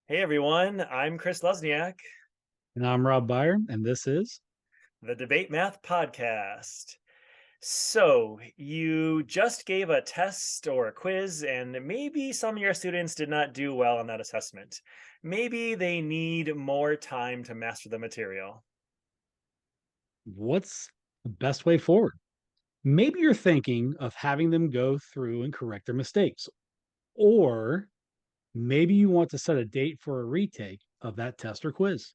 Hey everyone, I'm Chris Lesniak, And I'm Rob Byron, and this is the Debate Math Podcast. So, you just gave a test or a quiz, and maybe some of your students did not do well on that assessment. Maybe they need more time to master the material. what's the best way forward? Maybe you're thinking of having them go through and correct their mistakes, or maybe you want to set a date for a retake of that test or quiz.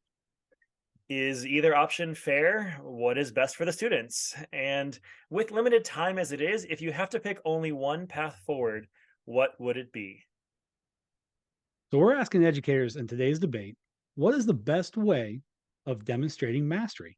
Is either option fair? What is best for the students? And with limited time as it is, if you have to pick only one path forward, what would it be? So, we're asking educators in today's debate what is the best way of demonstrating mastery?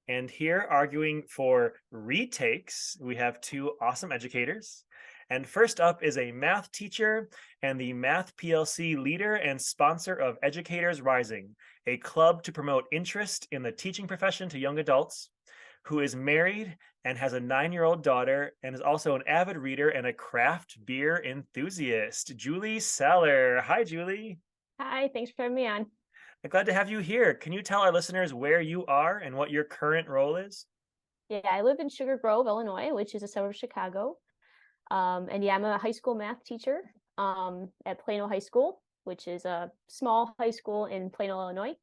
And here, arguing for retakes, we have two awesome educators. And first up is a math teacher and the Math PLC leader and sponsor of Educators Rising, a club to promote interest in the teaching profession to young adults, who is married and has a 9-year-old daughter and is also an avid reader and a craft beer enthusiast. Julie Saller. Hi, Julie. Hi, thanks for having me on. I'm glad to have you here. Can you tell our listeners where you are and what your current role is? Yeah, I live in Sugar Grove, Illinois, which is a suburb of Chicago. And yeah, I'm a high school math teacher at Plano High School, which is a small high school in Plano, Illinois.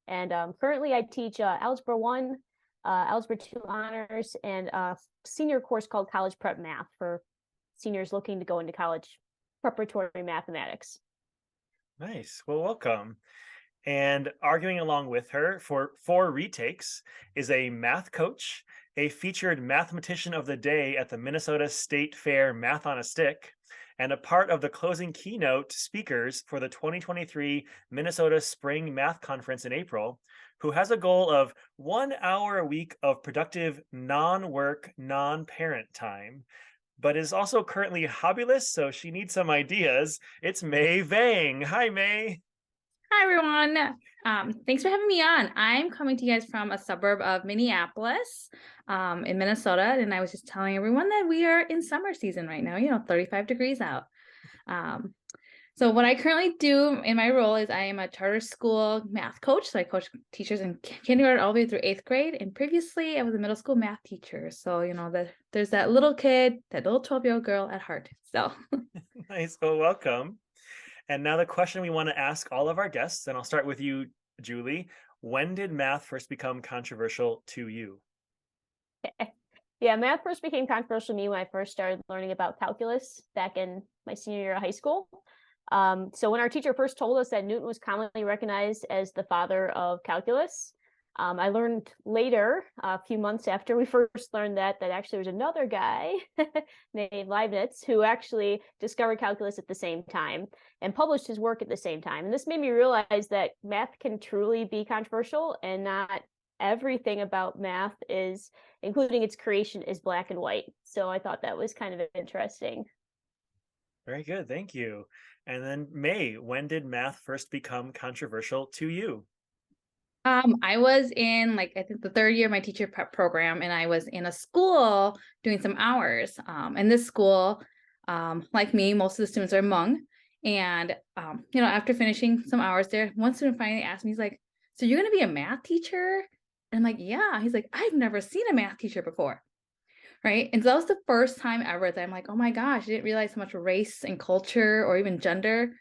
And currently I teach Algebra 1, Algebra 2 honors, and a senior course called College Prep Math for seniors looking to go into college preparatory mathematics. Nice. Well, welcome. And arguing along with her for four retakes is a math coach, a featured mathematician of the day at the Minnesota State Fair Math on a Stick, and a part of the closing keynote speakers for the 2023 Minnesota Spring Math Conference in April, who has a goal of 1 hour a week of productive non-work, non-parent time, but is also currently hobbyless, so she needs some ideas. It's May Vang. Hi, May. Hi, everyone. Thanks for having me on. I'm coming to you guys from a suburb of Minneapolis, in Minnesota. And I was just telling everyone that we are in summer season right now, 35 degrees out. So what I currently do in my role is I am a charter school math coach. So I coach teachers in kindergarten all the way through 8th grade. And previously I was a middle school math teacher. So, there's that little kid, that little 12-year-old girl at heart. So Nice. Well, welcome. And now the question we want to ask all of our guests, and I'll start with you, Julie. When did math first become controversial to you? Yeah, math first became controversial to me when I first started learning about calculus back in my senior year of high school. So when our teacher first told us that Newton was commonly recognized as the father of calculus, I learned later, a few months after we first learned that actually there was another guy named Leibniz who actually discovered calculus at the same time and published his work at the same time. And this made me realize that math can truly be controversial, and not everything about math is, including its creation, is black and white. So I thought that was kind of interesting. Very good. Thank you. And then, May, when did math first become controversial to you? I was in I think the third year of my teacher prep program, and I was in a school doing some hours. And this school, like me, most of the students are Hmong. And after finishing some hours there, one student finally asked me, he's like, "So you're gonna be a math teacher?" And I'm like, "Yeah." He's like, "I've never seen a math teacher before." Right. And so that was the first time ever that I'm like, oh my gosh, I didn't realize how much race and culture or even gender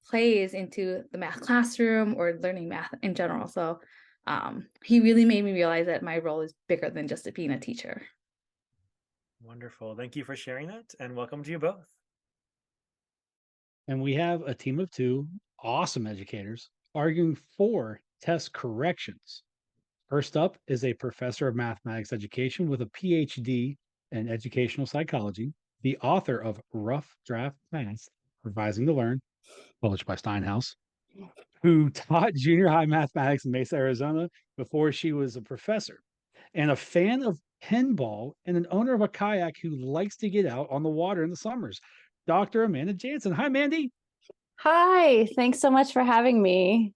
plays into the math classroom or learning math in general. So he really made me realize that my role is bigger than just being a teacher. Wonderful. Thank you for sharing that, and welcome to you both. And we have a team of two awesome educators arguing for test corrections. First up is a professor of mathematics education with a PhD in educational psychology, the author of Rough Draft Math, Revising to Learn, published by Steinhaus, who taught junior high mathematics in Mesa, Arizona before she was a professor, and a fan of pinball and an owner of a kayak who likes to get out on the water in the summers. Dr. Amanda Jansen. Hi, Mandy. Hi, thanks so much for having me.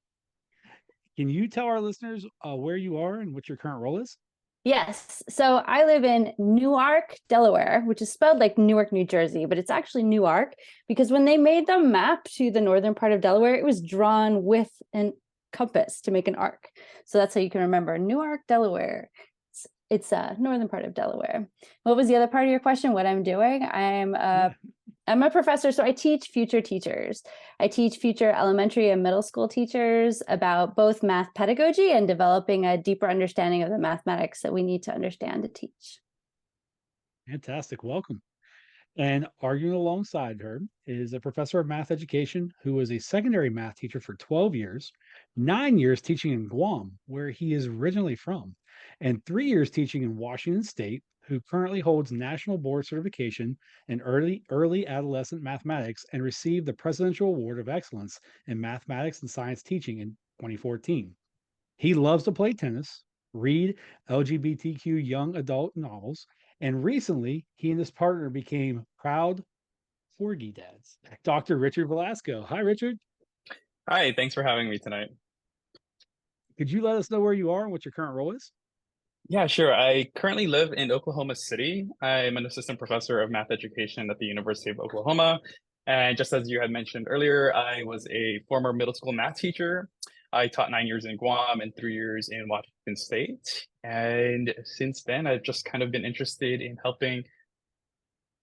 Can you tell our listeners where you are and what your current role is? Yes. So I live in Newark, Delaware, which is spelled like Newark, New Jersey, but it's actually Newark because when they made the map to the northern part of Delaware, it was drawn with an compass to make an arc. So that's how you can remember Newark, Delaware. It's northern part of Delaware. What was the other part of your question? What I'm doing? Yeah. I'm a professor, so I teach future teachers. I teach future elementary and middle school teachers about both math pedagogy and developing a deeper understanding of the mathematics that we need to understand to teach. Fantastic. Welcome. And arguing alongside her is a professor of math education who was a secondary math teacher for 12 years, 9 years teaching in Guam, where he is originally from, and 3 years teaching in Washington State, who currently holds national board certification in early adolescent mathematics and received the Presidential Award of Excellence in Mathematics and Science Teaching in 2014. He loves to play tennis, read LGBTQ young adult novels, and recently he and his partner became proud Forgy dads. Dr. Richard Velasco. Hi, Richard. Hi, thanks for having me tonight. Could you let us know where you are and what your current role is? Yeah, sure. I currently live in Oklahoma City. I'm an assistant professor of math education at the University of Oklahoma. And just as you had mentioned earlier, I was a former middle school math teacher. I taught 9 years in Guam and 3 years in Washington State. And since then, I've just kind of been interested in helping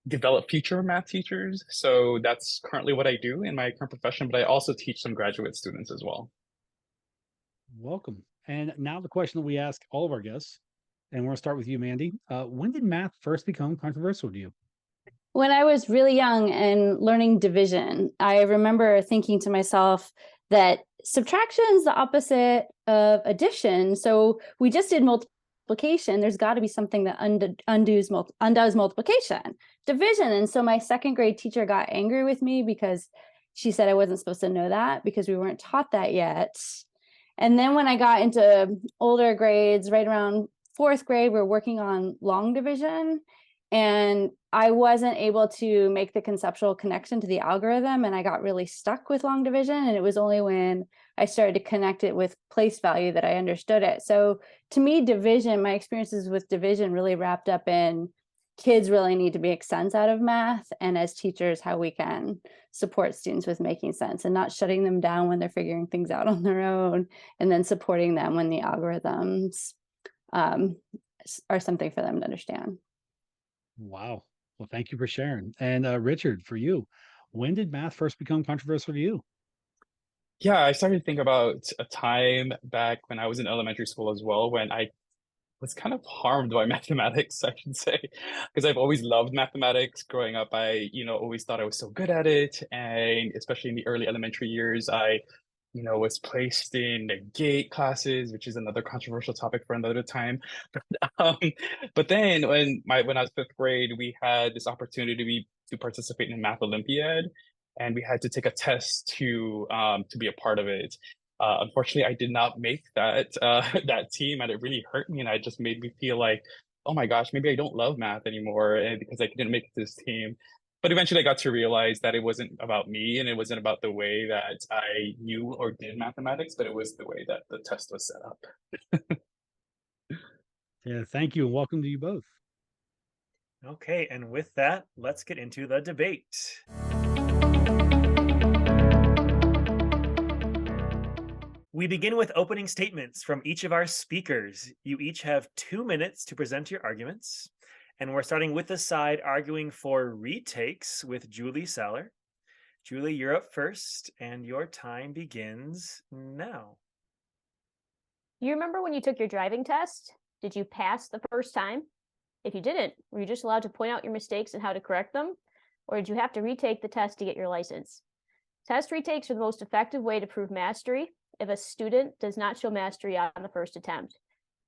develop future math teachers. So that's currently what I do in my current profession, but I also teach some graduate students as well. Welcome. And now the question that we ask all of our guests, and we're going to start with you, Mandy. When did math first become controversial to you? When I was really young and learning division, I remember thinking to myself that subtraction is the opposite of addition. So we just did multiplication. There's got to be something that undoes multiplication, division. And so my second grade teacher got angry with me because she said I wasn't supposed to know that because we weren't taught that yet. And then when I got into older grades, right around fourth grade, we're working on long division. And I wasn't able to make the conceptual connection to the algorithm. And I got really stuck with long division. And it was only when I started to connect it with place value that I understood it. So to me, division, my experiences with division really wrapped up in kids really need to make sense out of math. And as teachers, how we can support students with making sense and not shutting them down when they're figuring things out on their own, and then supporting them when the algorithms are something for them to understand. Wow. Well, thank you for sharing. And Richard, for you, when did math first become controversial to you? Yeah, I started to think about a time back when I was in elementary school as well, when I was kind of harmed by mathematics, I should say, because I've always loved mathematics. Growing up, I, always thought I was so good at it. And especially in the early elementary years, I was placed in negate classes, which is another controversial topic for another time. Um, but then when I was fifth grade, we had this opportunity to participate in a math Olympiad, and we had to take a test to be a part of it. Unfortunately, I did not make that that team, and it really hurt me, and it just made me feel like, oh my gosh, maybe I don't love math anymore, and because I didn't make it to this team. But eventually, I got to realize that it wasn't about me, and it wasn't about the way that I knew or did mathematics, but it was the way that the test was set up. Yeah, thank you and welcome to you both. Okay, and with that, let's get into the debate. We begin with opening statements from each of our speakers. You each have 2 minutes to present your arguments. And we're starting with the side arguing for retakes with Julie Seller. Julie, you're up first, and your time begins now. You remember when you took your driving test? Did you pass the first time? If you didn't, were you just allowed to point out your mistakes and how to correct them? Or did you have to retake the test to get your license? Test retakes are the most effective way to prove mastery if a student does not show mastery on the first attempt.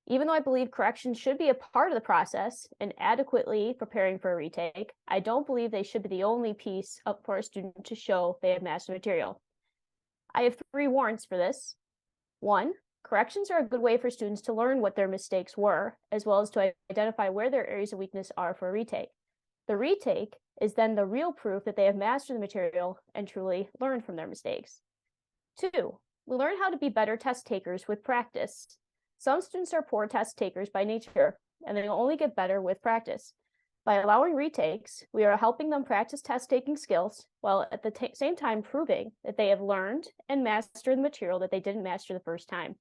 Even though I believe corrections should be a part of the process in adequately preparing for a retake, I don't believe they should be the only piece up for a student to show they have mastered material. I have 3 warrants for this. 1, corrections are a good way for students to learn what their mistakes were, as well as to identify where their areas of weakness are for a retake. The retake is then the real proof that they have mastered the material and truly learned from their mistakes. 2, we learn how to be better test takers with practice. Some students are poor test takers by nature, and they will only get better with practice. By allowing retakes, we are helping them practice test-taking skills while at the same time proving that they have learned and mastered the material that they didn't master the first time.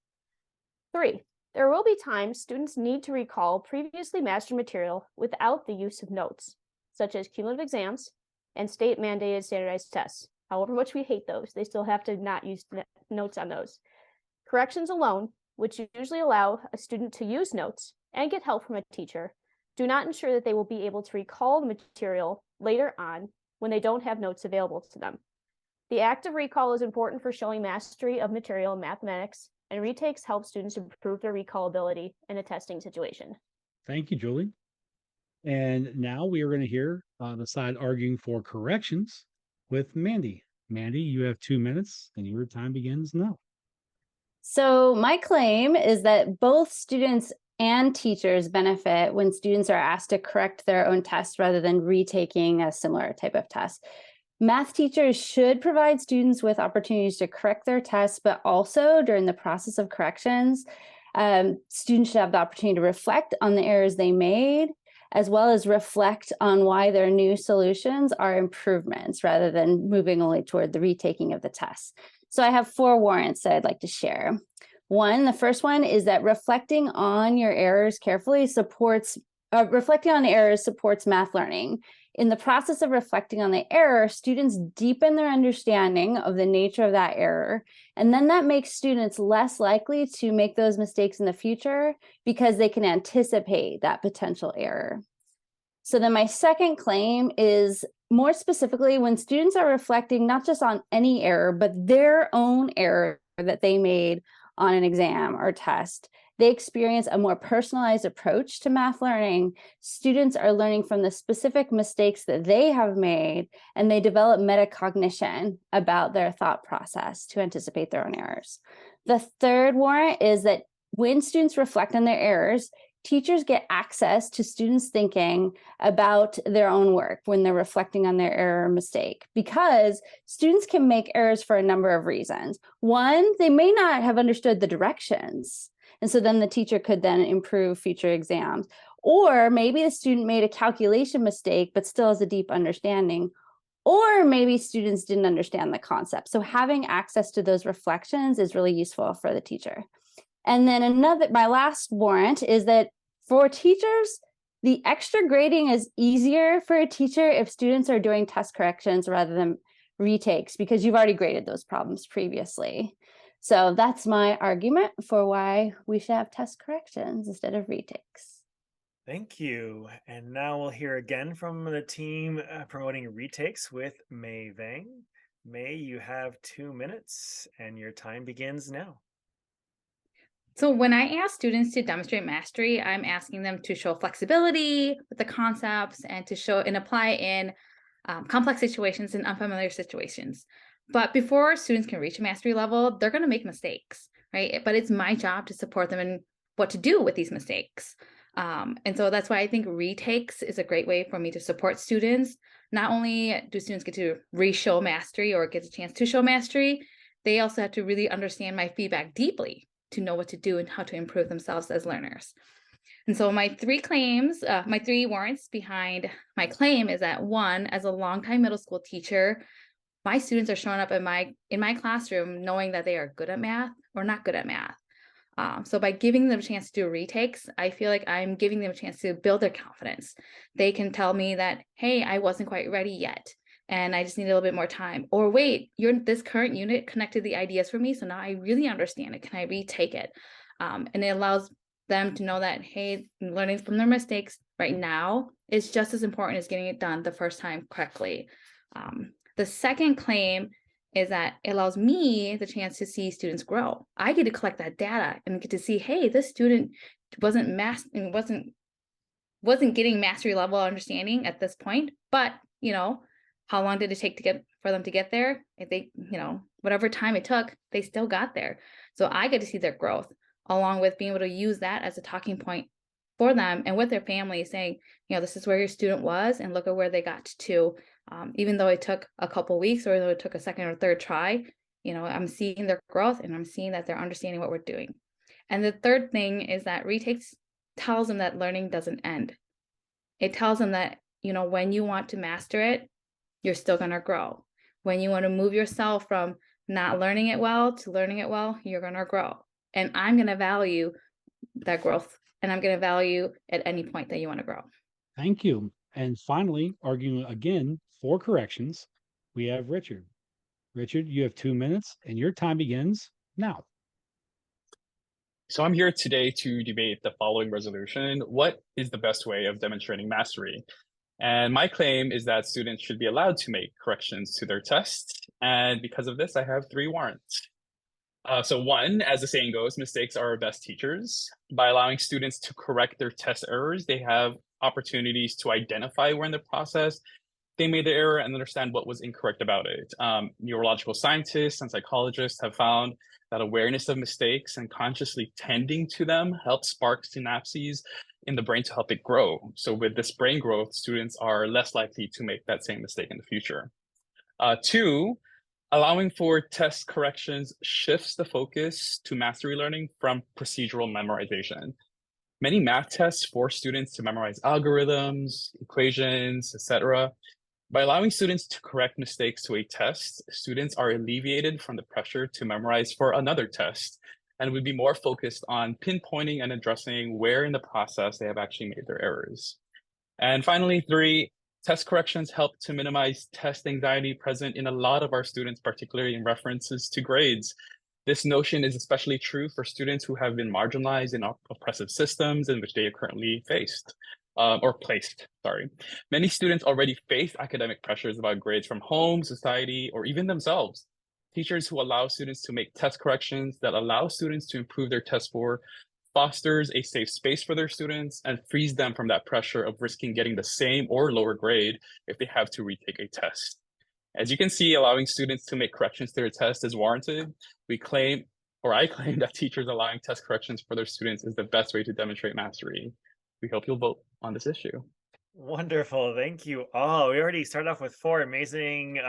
3, there will be times students need to recall previously mastered material without the use of notes, such as cumulative exams and state-mandated standardized tests. However much we hate those, they still have to not use notes on those. Corrections alone, which usually allow a student to use notes and get help from a teacher, do not ensure that they will be able to recall the material later on when they don't have notes available to them. The act of recall is important for showing mastery of material in mathematics, and retakes help students improve their recallability in a testing situation. Thank you, Julie. And now we are going to hear the side arguing for corrections with Mandy. Mandy, you have 2 minutes and your time begins now. So my claim is that both students and teachers benefit when students are asked to correct their own tests rather than retaking a similar type of test. Math teachers should provide students with opportunities to correct their tests, but also during the process of corrections, students should have the opportunity to reflect on the errors they made, as well as reflect on why their new solutions are improvements rather than moving only toward the retaking of the tests. So I have 4 warrants that I'd like to share. One, the first one is that reflecting on your errors carefully supports math learning. In the process of reflecting on the error, students deepen their understanding of the nature of that error, and then that makes students less likely to make those mistakes in the future because they can anticipate that potential error. So then my second claim is more specifically when students are reflecting not just on any error, but their own error that they made on an exam or test, they experience a more personalized approach to math learning. Students are learning from the specific mistakes that they have made, and they develop metacognition about their thought process to anticipate their own errors. The third warrant is that when students reflect on their errors, teachers get access to students' thinking about their own work when they're reflecting on their error or mistake, because students can make errors for a number of reasons. One, they may not have understood the directions, and so then the teacher could then improve future exams. Or maybe the student made a calculation mistake, but still has a deep understanding. Or maybe students didn't understand the concept. So having access to those reflections is really useful for the teacher. And then my last warrant is that for teachers, the extra grading is easier for a teacher if students are doing test corrections rather than retakes, because you've already graded those problems previously. So that's my argument for why we should have test corrections instead of retakes. Thank you. And now we'll hear again from the team promoting retakes with Mei Vang. Mei, you have 2 minutes and your time begins now. So when I ask students to demonstrate mastery, I'm asking them to show flexibility with the concepts and to show and apply in complex situations and unfamiliar situations. But before students can reach a mastery level, they're going to make mistakes, right? But it's my job to support them in what to do with these mistakes. And so that's why I think retakes is a great way for me to support students. Not only do students get to re-show mastery or get a chance to show mastery, they also have to really understand my feedback deeply to know what to do and how to improve themselves as learners. And so my 3 claims, my 3 warrants behind my claim is that 1, as a longtime middle school teacher, my students are showing up in my classroom knowing that they are good at math or not good at math. So by giving them a chance to do retakes, I feel like I'm giving them a chance to build their confidence. They can tell me that, hey, I wasn't quite ready yet, and I just need a little bit more time. Or wait, this current unit connected the ideas for me, so now I really understand it. Can I retake it? And it allows them to know that, hey, learning from their mistakes right now is just as important as getting it done the first time correctly. The second claim is that it allows me the chance to see students grow. I get to collect that data and get to see, hey, this student wasn't getting mastery level understanding at this point, but how long did it take for them to get there? If they, whatever time it took, they still got there. So I get to see their growth, along with being able to use that as a talking point for them and with their family, saying, this is where your student was and look at where they got to. Even though it took a couple weeks or though it took a second or third try, I'm seeing their growth and I'm seeing that they're understanding what we're doing. And the third thing is that retakes tells them that learning doesn't end. It tells them that, when you want to master it, you're still going to grow. When you want to move yourself from not learning it well to learning it well, you're going to grow. And I'm going to value that growth, and I'm going to value at any point that you want to grow. Thank you. And finally, arguing again for corrections, we have Richard. Richard, you have 2 minutes and your time begins now. So I'm here today to debate the following resolution. What is the best way of demonstrating mastery? And my claim is that students should be allowed to make corrections to their tests. And because of this, I have 3 warrants. So one, as the saying goes, mistakes are our best teachers. By allowing students to correct their test errors, they have opportunities to identify where in the process they made the error and understand what was incorrect about it. Neurological scientists and psychologists have found that awareness of mistakes and consciously tending to them helps spark synapses in the brain to help it grow. So with this brain growth, students are less likely to make that same mistake in the future. 2, allowing for test corrections shifts the focus to mastery learning from procedural memorization. Many math tests force students to memorize algorithms, equations, etc. By allowing students to correct mistakes to a test, students are alleviated from the pressure to memorize for another test and would be more focused on pinpointing and addressing where in the process they have actually made their errors. And finally, 3, test corrections help to minimize test anxiety present in a lot of our students, particularly in references to grades. This notion is especially true for students who have been marginalized in oppressive systems in which they are currently placed. Many students already face academic pressures about grades from home, society, or even themselves. Teachers who allow students to make test corrections that allow students to improve their test score fosters a safe space for their students and frees them from that pressure of risking getting the same or lower grade if they have to retake a test. As you can see, allowing students to make corrections to their test is warranted. I claim that teachers allowing test corrections for their students is the best way to demonstrate mastery. We hope you'll vote on this issue. Wonderful. Thank you all. We already started off with 4 amazing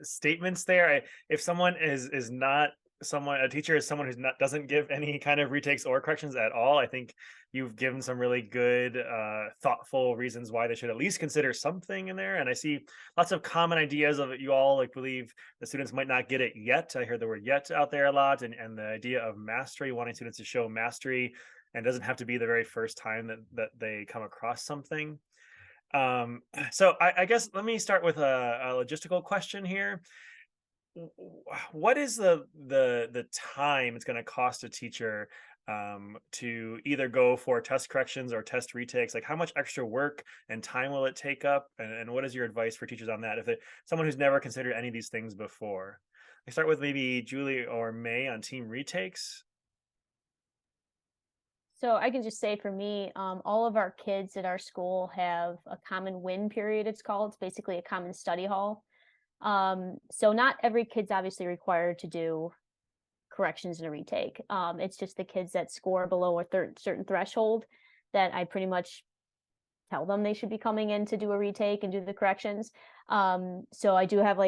statements there. If someone is not a teacher is someone who's not doesn't give any kind of retakes or corrections at all, I think you've given some really good thoughtful reasons why they should at least consider something in there. And I see lots of common ideas of it. You all believe the students might not get it yet. I hear the word yet out there a lot, and the idea of mastery, wanting students to show mastery, and it doesn't have to be the very first time that they come across something. So I guess let me start with a logistical question here. What is the time it's going to cost a teacher to either go for test corrections or test retakes? Like, how much extra work and time will it take up? And what is your advice for teachers on that? If someone who's never considered any of these things before, I start with maybe Julie or May on team retakes. So I can just say for me, all of our kids at our school have a common win period, it's called. It's basically a common study hall. So not every kid's obviously required to do corrections in a retake. It's just the kids that score below a certain threshold that I pretty much tell them they should be coming in to do a retake and do the corrections. So I do have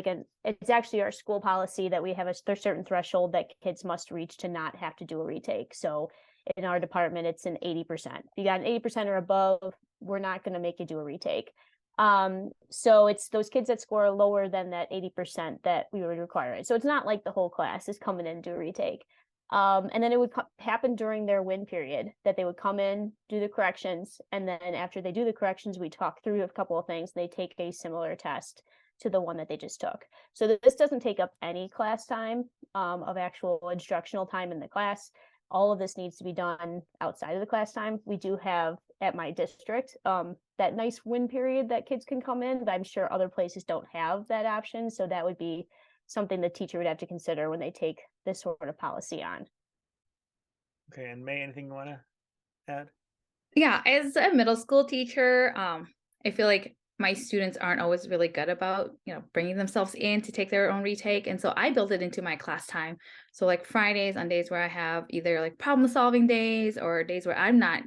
it's actually our school policy that we have a certain threshold that kids must reach to not have to do a retake. So in our department, it's an 80%. If you got an 80% or above, we're not going to make you do a retake. So it's those kids that score lower than that 80% that we would require. So it's not like the whole class is coming in to do a retake. And then it would happen during their win period that they would come in, do the corrections, and then after they do the corrections, we talk through a couple of things. They take a similar test to the one that they just took. So this doesn't take up any class time of actual instructional time in the class. All of this needs to be done outside of the class time. We do have at my district that nice win period that kids can come in, but I'm sure other places don't have that option. So that would be something the teacher would have to consider when they take this sort of policy on. Okay, and May, anything you want to add? Yeah, as a middle school teacher, I feel like my students aren't always really good about, bringing themselves in to take their own retake. And so I built it into my class time. So like Fridays, on days where I have either like problem solving days or days where I'm not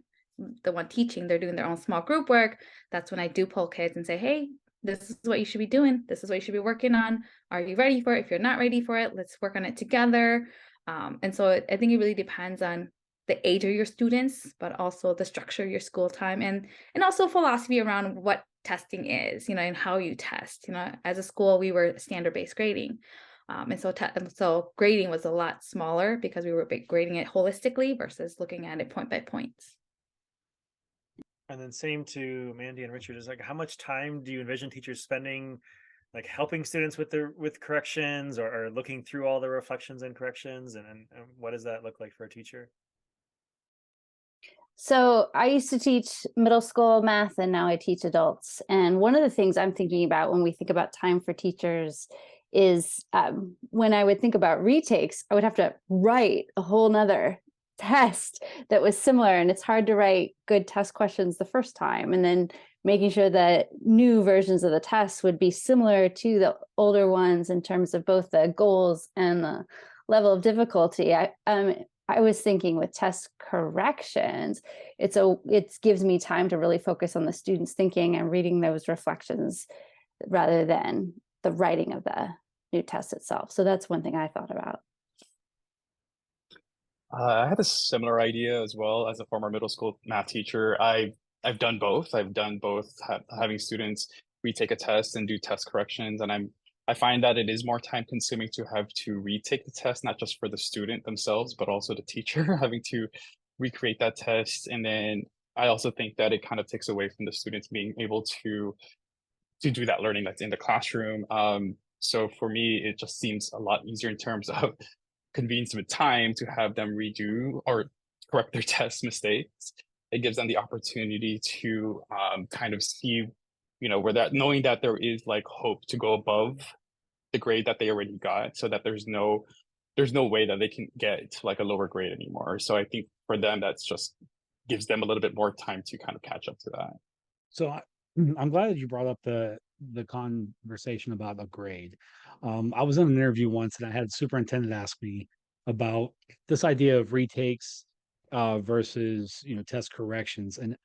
the one teaching, they're doing their own small group work. That's when I do pull kids and say, hey, this is what you should be doing. This is what you should be working on. Are you ready for it? If you're not ready for it, let's work on it together. And so I think it really depends on the age of your students, but also the structure of your school time, and also philosophy around what testing is, and how you test. As a school, we were standard-based grading. And so grading was a lot smaller because we were grading it holistically versus looking at it point by points. And then same to Mandy and Richard, is like, how much time do you envision teachers spending like helping students with with corrections, or looking through all the reflections and corrections, and what does that look like for a teacher? So I used to teach middle school math, and now I teach adults. And one of the things I'm thinking about when we think about time for teachers is when I would think about retakes, I would have to write a whole nother test that was similar. And it's hard to write good test questions the first time. And then making sure that new versions of the tests would be similar to the older ones in terms of both the goals and the level of difficulty. I was thinking with test corrections, it gives me time to really focus on the students' thinking and reading those reflections rather than the writing of the new test itself. So that's one thing I thought about. I had a similar idea as well. As a former middle school math teacher, I've done both. I've done both, having students retake a test and do test corrections, and I find that it is more time consuming to have to retake the test, not just for the student themselves, but also the teacher having to recreate that test. And then I also think that it kind of takes away from the students being able to do that learning that's in the classroom. So for me, it just seems a lot easier in terms of convenience with time to have them redo or correct their test mistakes. It gives them the opportunity to kind of see, where that, knowing that there is like hope to go above the grade that they already got, so that there's no way that they can get like a lower grade anymore. So I think for them, that's just gives them a little bit more time to kind of catch up to that. So I'm glad that you brought up the conversation about the grade. I was in an interview once, and I had a superintendent ask me about this idea of retakes versus test corrections, and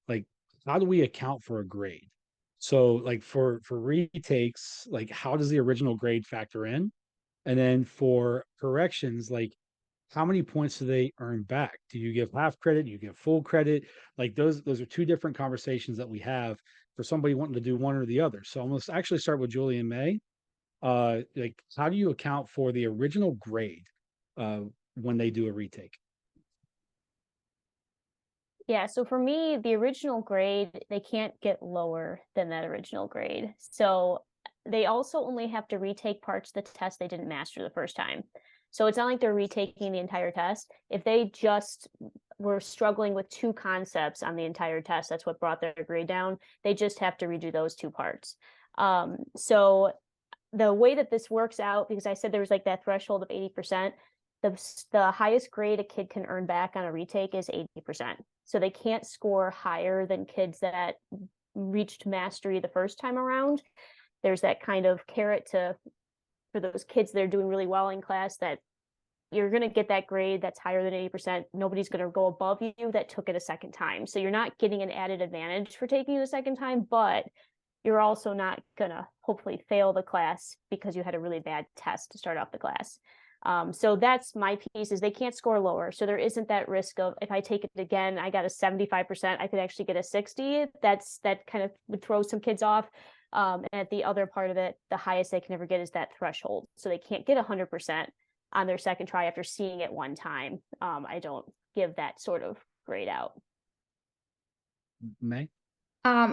like, how do we account for a grade? So like for retakes, like, how does the original grade factor in? And then for corrections, like, how many points do they earn back? Do you give half credit? Do you give full credit? Like, those are two different conversations that we have for somebody wanting to do one or the other. So I'm gonna actually start with Julie and May. Like, how do you account for the original grade uh, when they do a retake? Yeah, so for me, the original grade, they can't get lower than that original grade. So they also only have to retake parts of the test they didn't master the first time. So it's not like they're retaking the entire test. If they just were struggling with two concepts on the entire test, that's what brought their grade down, they just have to redo those two parts. So the way that this works out, because I said there was like that threshold of 80%, the highest grade a kid can earn back on a retake is 80%. So they can't score higher than kids that reached mastery the first time around. There's that kind of carrot for those kids that are doing really well in class, that you're going to get that grade that's higher than 80%. Nobody's going to go above you that took it a second time. So you're not getting an added advantage for taking it a second time, but you're also not going to hopefully fail the class because you had a really bad test to start off the class. So that's my piece, is they can't score lower. So there isn't that risk of, if I take it again, I got a 75%, I could actually get a 60. That kind of would throw some kids off. And at the other part of it, the highest they can ever get is that threshold. So they can't get 100% on their second try after seeing it one time. I don't give that sort of grade out. May?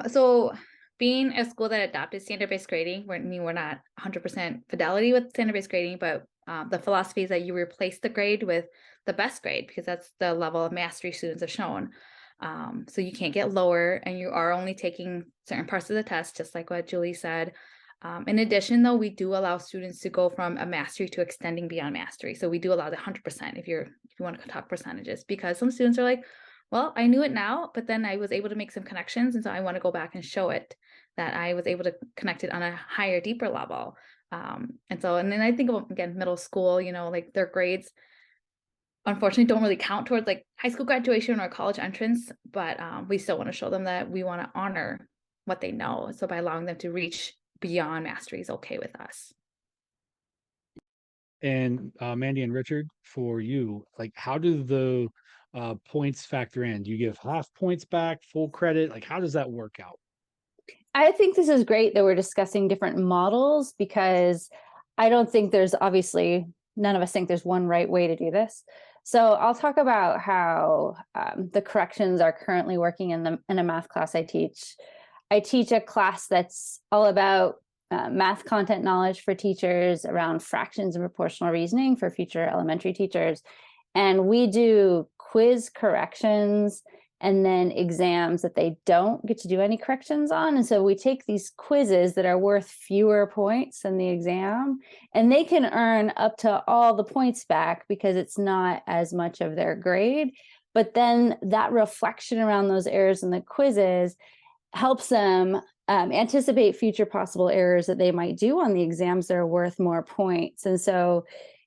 So being a school that adopted standard-based grading, we're not 100% fidelity with standard-based grading, but the philosophy is that you replace the grade with the best grade, because that's the level of mastery students have shown. So you can't get lower, and you are only taking certain parts of the test, just like what Julie said. In addition, though, we do allow students to go from a mastery to extending beyond mastery. So we do allow the 100% if you want to talk percentages, because some students are like, well, I knew it now, but then I was able to make some connections, and so I want to go back and show it that I was able to connect it on a higher, deeper level. And then I think about, again, middle school, like their grades unfortunately don't really count towards like high school graduation or college entrance, but we still want to show them that we want to honor what they know. So by allowing them to reach beyond mastery is okay with us. And Mandy and Richard, for you, like, how do the points factor in? Do you give half points back, full credit? Like, how does that work out? I think this is great that we're discussing different models, because I don't think there's, obviously, none of us think there's one right way to do this. So I'll talk about how the corrections are currently working in a math class I teach. I teach a class that's all about math content knowledge for teachers around fractions and proportional reasoning for future elementary teachers. And we do quiz corrections and then exams that they don't get to do any corrections on. And so we take these quizzes that are worth fewer points than the exam, and they can earn up to all the points back because it's not as much of their grade. But then that reflection around those errors in the quizzes helps them anticipate future possible errors that they might do on the exams that are worth more points. And so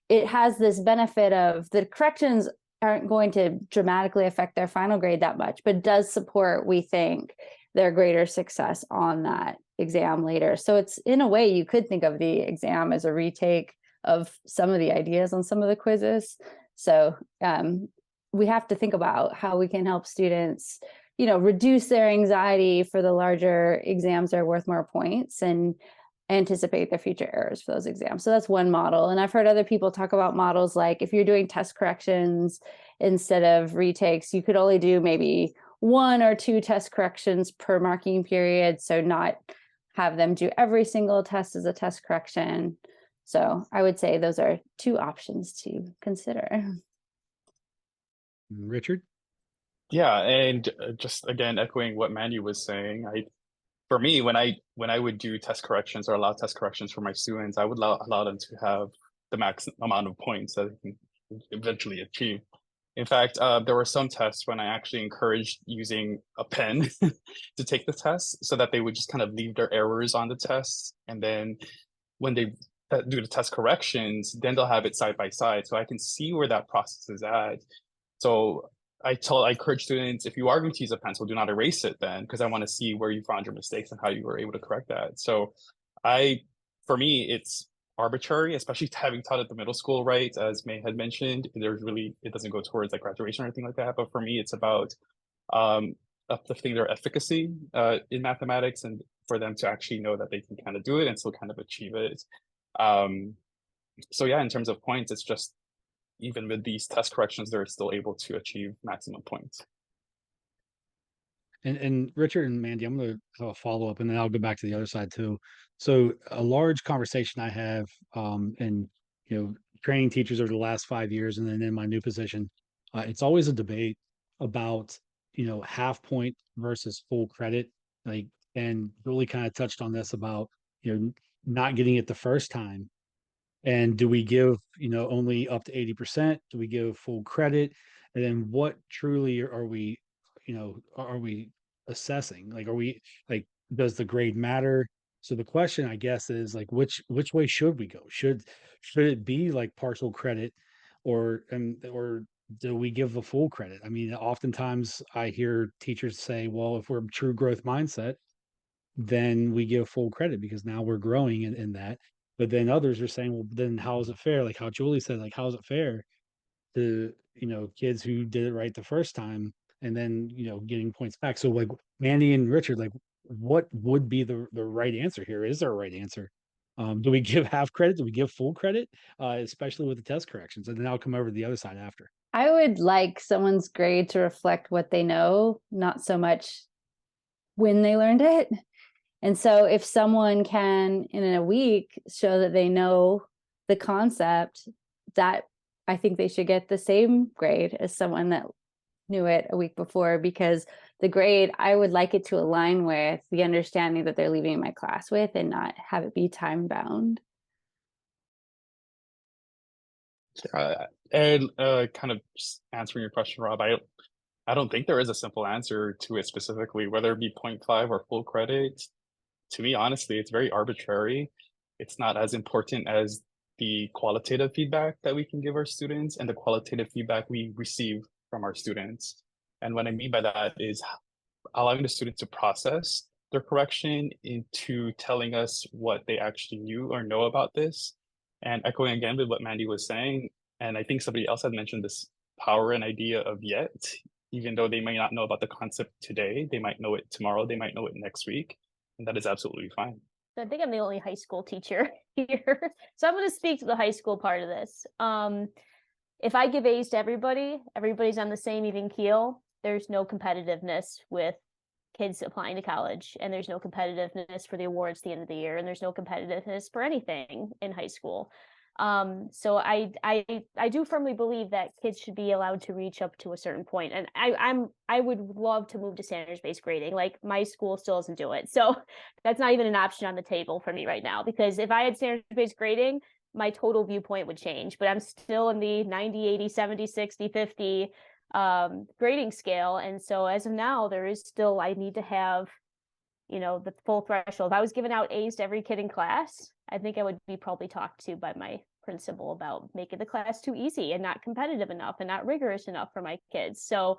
it has this benefit of the corrections aren't going to dramatically affect their final grade that much, but does support, we think, their greater success on that exam later. So it's, in a way, you could think of the exam as a retake of some of the ideas on some of the quizzes. So we have to think about how we can help students, reduce their anxiety for the larger exams that are worth more points and anticipate their future errors for those exams. So that's one model. And I've heard other people talk about models like, if you're doing test corrections instead of retakes, you could only do maybe 1 or 2 test corrections per marking period. So not have them do every single test as a test correction. So I would say those are 2 options to consider. Richard? Yeah, and just again echoing what Mandy was saying, for me, when I would do test corrections or allow test corrections for my students, I would allow them to have the max amount of points that they can eventually achieve. In fact, there were some tests when I actually encouraged using a pen to take the test, so that they would just kind of leave their errors on the test, and then when they do the test corrections, then they'll have it side by side, so I can see where that process is at. So I encourage students, if you are going to use a pencil, do not erase it then, because I want to see where you found your mistakes and how you were able to correct that. So for me, it's arbitrary, especially having taught at the middle school, right? As May had mentioned, it doesn't go towards like graduation or anything like that. But for me, it's about uplifting their efficacy in mathematics, and for them to actually know that they can kind of do it and still kind of achieve it. So yeah, in terms of points, it's just, even with these test corrections, they're still able to achieve maximum points. And Richard and Mandy, I'm going to have a follow up, and then I'll go back to the other side too. So a large conversation I have, and training teachers over the last 5 years, and then in my new position, it's always a debate about half point versus full credit. Like, and Julie kind of touched on this about not getting it the first time. And do we give, only up to 80%? Do we give full credit? And then what truly are we, are we assessing? Like, are we like, does the grade matter? So the question, I guess, is like, which way should we go? Should it be like partial credit, or do we give the full credit? I mean, oftentimes I hear teachers say, well, if we're true growth mindset, then we give full credit because now we're growing in that. But then others are saying, well, then how is it fair? Like how Julie said, like, how is it fair to, kids who did it right the first time and then, getting points back? So like Mandy and Richard, like what would be the right answer here? Is there a right answer? Do we give half credit? Do we give full credit? Especially with the test corrections? And then I'll come over to the other side after. I would like someone's grade to reflect what they know, not so much when they learned it. And so if someone can, in a week, show that they know the concept, that I think they should get the same grade as someone that knew it a week before, because the grade, I would like it to align with the understanding that they're leaving my class with and not have it be time bound. And kind of just answering your question, Rob, I don't think there is a simple answer to it specifically, whether it be 0.5 or full credit. To me, honestly, it's very arbitrary. It's not as important as the qualitative feedback that we can give our students and the qualitative feedback we receive from our students. And what I mean by that is allowing the student to process their correction into telling us what they actually knew or know about this. And echoing again with what Mandy was saying, and I think somebody else had mentioned this power an idea of yet. Even though they may not know about the concept today, they might know it tomorrow, they might know it next week, and that is absolutely fine. So I think I'm the only high school teacher here. So I'm going to speak to the high school part of this. If I give A's to everybody, everybody's on the same even keel. There's no competitiveness with kids applying to college, and there's no competitiveness for the awards at the end of the year, and there's no competitiveness for anything in high school. So I do firmly believe that kids should be allowed to reach up to a certain point, and I would love to move to standards-based grading. Like, my school still doesn't do it, so that's not even an option on the table for me right now, because if I had standards-based grading, my total viewpoint would change. But I'm still in the 90, 80, 70, 60, 50 grading scale, and so as of now, there is still, I need to have, you know, the full threshold. If I was giving out A's to every kid in class, I think I would be probably talked to by my principal about making the class too easy and not competitive enough and not rigorous enough for my kids. So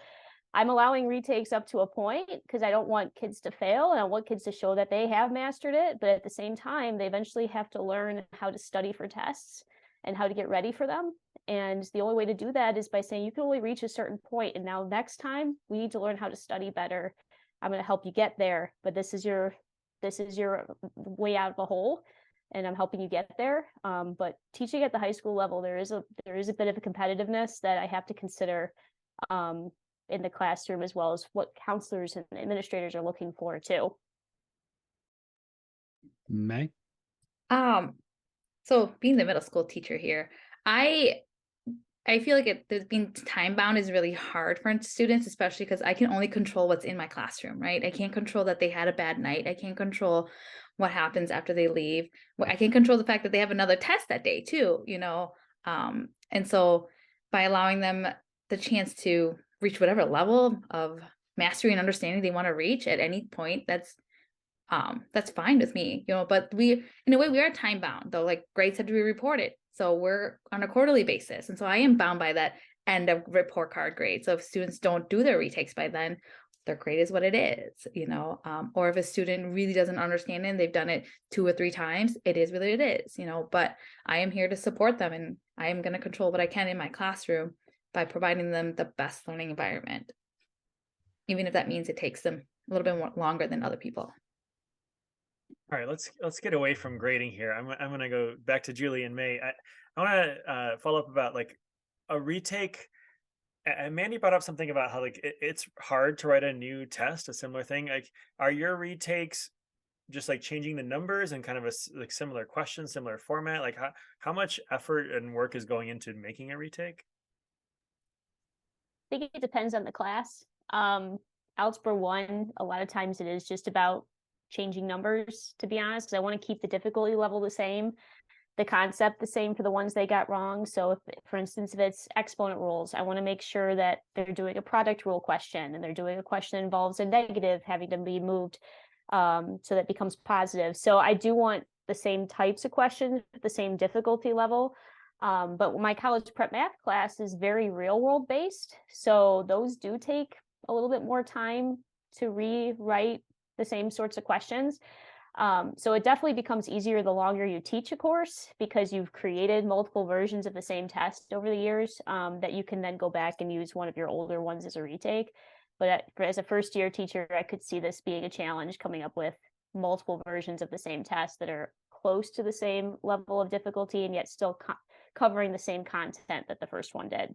I'm allowing retakes up to a point because I don't want kids to fail, and I want kids to show that they have mastered it. But at the same time, they eventually have to learn how to study for tests and how to get ready for them. And the only way to do that is by saying you can only reach a certain point, and now next time we need to learn how to study better. I'm going to help you get there, but this is your way out of the hole, and I'm helping you get there. But teaching at the high school level, there is a bit of a competitiveness that I have to consider in the classroom, as well as what counselors and administrators are looking for too. May? So being the middle school teacher here, I feel like there's being time bound is really hard for students, especially because I can only control what's in my classroom, right? I can't control that they had a bad night. I can't control what happens after they leave. I can control the fact that they have another test that day too, you know? And so by allowing them the chance to reach whatever level of mastery and understanding they want to reach at any point, that's fine with me, you know. But we, in a way, we are time bound though. Like, grades have to be reported, so we're on a quarterly basis, and so I am bound by that end of report card grade. So if students don't do their retakes by then, their grade is what it is, you know. Or if a student really doesn't understand it and they've done it 2 or 3 times, it is what it is, you know. But I am here to support them, and I am going to control what I can in my classroom by providing them the best learning environment, even if that means it takes them a little bit more longer than other people. All right, let's get away from grading here. I'm gonna go back to Julie and May. I want to follow up about like a retake. And Mandy brought up something about how like it's hard to write a new test, a similar thing. Like, are your retakes just like changing the numbers and kind of like similar questions, similar format? Like, how much effort and work is going into making a retake? I think it depends on the class. Algebra 1, a lot of times it is just about changing numbers, to be honest, because I want to keep the difficulty level the same, the concept the same for the ones they got wrong. So if, for instance, if it's exponent rules, I want to make sure that they're doing a product rule question and they're doing a question that involves a negative having to be moved so that becomes positive. So I do want the same types of questions, the same difficulty level. But my college prep math class is very real world based. So those do take a little bit more time to rewrite the same sorts of questions. So it definitely becomes easier the longer you teach a course, because you've created multiple versions of the same test over the years that you can then go back and use one of your older ones as a retake. But as a first year teacher, I could see this being a challenge, coming up with multiple versions of the same test that are close to the same level of difficulty and yet still covering the same content that the first one did.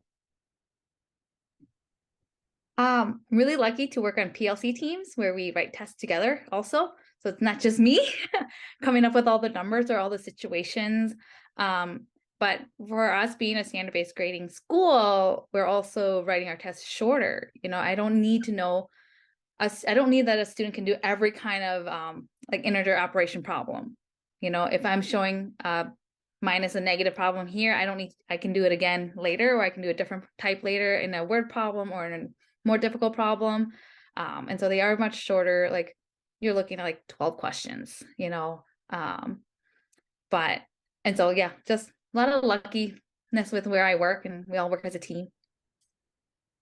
I'm really lucky to work on PLC teams where we write tests together also. So it's not just me coming up with all the numbers or all the situations. But for us being a standard-based grading school, we're also writing our tests shorter. You know, I don't need to know I don't need that a student can do every kind of like integer operation problem. You know, if I'm showing minus a negative problem here, I can do it again later, or I can do a different type later in a word problem or in a more difficult problem. And so they are much shorter. Like, you're looking at like 12 questions, you know. And so yeah, just a lot of luckiness with where I work, and we all work as a team.